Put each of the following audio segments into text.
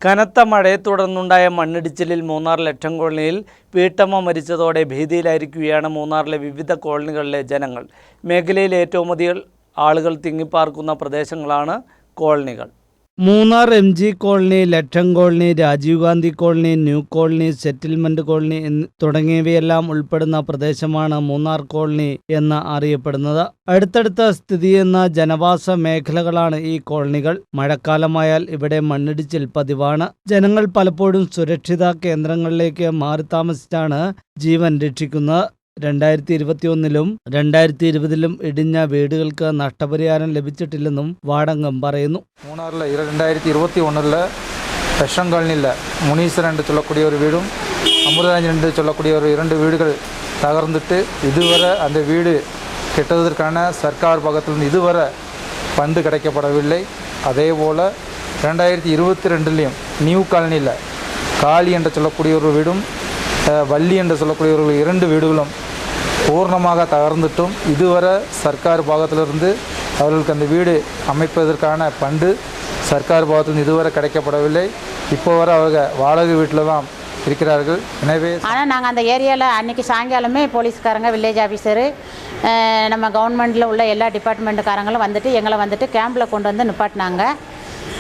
കനത്ത മഴയെ തുടർന്നുണ്ടായ മണ്ണിടിച്ചിലിൽ മൂന്നാർ ലറ്റം കോളനിയിൽ വീട്ടമ്മ മരിച്ചതോടെ ഭീതിയിലായിരിക്കുകയാണ് മൂന്നാറിലെ വിവിധ കോളനികളിലെ ജനങ്ങൾ. മേഖലയിൽ ഏറ്റവും അധികം ആളുകൾ തിങ്ങിപ്പാർക്കുന്ന പ്രദേശങ്ങളാണ് കോളനികൾ. മൂന്നാർ MG കോളനി, ലറ്റം colony, Rajiv Gandhi colony, new colony, settlement colony തുടങ്ങിയവയെല്ലാം ഉൾപ്പെടുന്ന പ്രദേശമാണ് മൂന്നാർ കോളനി എന്ന് അറിയപ്പെടുന്നത്. അടുത്തടുത്ത സ്ഥിതി ചെയ്യുന്ന ജനവാസ മേഖലകളാണ് ഈ കോളനികൾ. മഴക്കാലമായാൽ ഇവിടെ മണ്ണിടിച്ചിൽ പതിവാണ്. ജനങ്ങൾ പലപ്പോഴും സുരക്ഷിത കേന്ദ്രങ്ങളിലേക്ക് മാറി താമസിച്ചാണ് ജീവൻ രക്ഷിക്കുന്നത്. 2021-ലും 2020-ലും ഇടിഞ്ഞ വീടുകൾക്ക് നഷ്ടപരിഹാരം ലഭിച്ചിട്ടില്ലെന്നും വാടകം പറയുന്നു. മൂന്നാറിൽ 2021 ലക്ഷം കോളനിയിൽ മുനീശ്വരൻ എന്ന് சொல்லக்கூடிய ഒരു വീടും അമൃതാഞ്ജൻ എന്ന് சொல்லக்கூடிய ഒരു 2 വീടുകൾ തകർന്നിട്ട് ഇതുവരെ அந்த வீடு கெட்டதற்கான சர்க்கார் பக்கத்திலிருந்து இதுவரை ஃபண்டு கிடைக்கப்படவில்லை. அதே போல் 2022-லையும் நியூ காலனியில் காளி என்று சொல்லக்கூடிய ஒரு வீடும் வள்ளி என்று சொல்லக்கூடிய ஒரு 2 வீடுகளும் பூர்ணமாக தகர்ந்துட்டும் இதுவரை சர்க்கார் பாகத்திலிருந்து அவர்களுக்கு அந்த வீடு அமைப்பதற்கான ஃபண்டு சர்க்கார் பாகத்திலிருந்து இதுவரை கிடைக்கப்படவில்லை. இப்போ வரை அவங்க வாடகை வீட்டில் தான் இருக்கிறார்கள். எனவே ஆனால் நாங்கள் அந்த ஏரியாவில் அன்றைக்கி சாயங்காலமே போலீஸ்காரங்க, வில்லேஜ் ஆஃபீஸரு, நம்ம கவர்மெண்ட்டில் உள்ள எல்லா டிபார்ட்மெண்ட்டுக்காரங்களும் எங்களை கேம்பில் கொண்டு வந்து நிப்பாட்டினாங்க.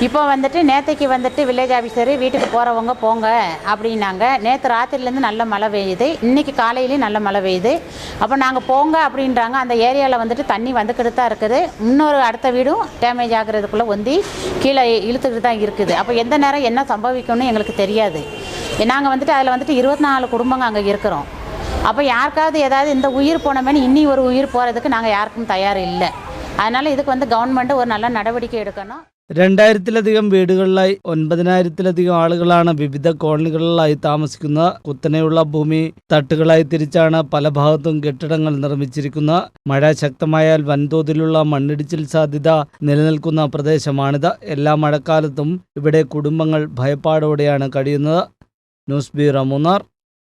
இப்போ நேற்றுக்கு வில்லேஜ் ஆஃபீஸரு வீட்டுக்கு போகிறவங்க போங்க அப்படின்னாங்க. நேற்று ராத்திரிலேருந்து நல்ல மழை பெய்யுது, இன்றைக்கி காலையிலேயும் நல்ல மழை பெய்யுது. அப்போ நாங்கள் போங்க அப்படின்றாங்க. அந்த ஏரியாவில் தண்ணி வந்துக்கிட்டு தான் இருக்குது. இன்னொரு அடுத்த வீடும் டேமேஜ் ஆகிறதுக்குள்ளே கீழே இழுத்துக்கிட்டு தான் இருக்குது. அப்போ எந்த நேரம் என்ன சம்பவிக்கும்னு எங்களுக்கு தெரியாது. நாங்கள் அதில் 24 குடும்பங்க அங்கே இருக்கிறோம். அப்போ யாருக்காவது ஏதாவது இந்த உயிர் போனமேனு இன்னி ஒரு உயிர் போகிறதுக்கு நாங்கள் யாருக்கும் தயார் இல்லை. அதனால் இதுக்கு கவர்மெண்ட் ஒரு நல்ல நடவடிக்கை எடுக்கணும். 2000-ലധികം വീടുകളിലായി 9000-ലധികം ആളുകളാണ് വിവിധ കോളനികളിലായി താമസിക്കുന്നത്. കുത്തനെയുള്ള ഭൂമി തട്ടുകളായി തിരിച്ചാണ് പല ഭാഗത്തും കെട്ടിടങ്ങൾ നിർമ്മിച്ചിരിക്കുന്നത്. മഴ ശക്തമായാൽ വൻതോതിലുള്ള മണ്ണിടിച്ചിൽ സാധ്യത നിലനിൽക്കുന്ന പ്രദേശമാണിത്. എല്ലാ മഴക്കാലത്തും ഇവിടെ കുടുംബങ്ങൾ ഭയപ്പാടോടെയാണ് കഴിയുന്നത്. News bureau, Munnar.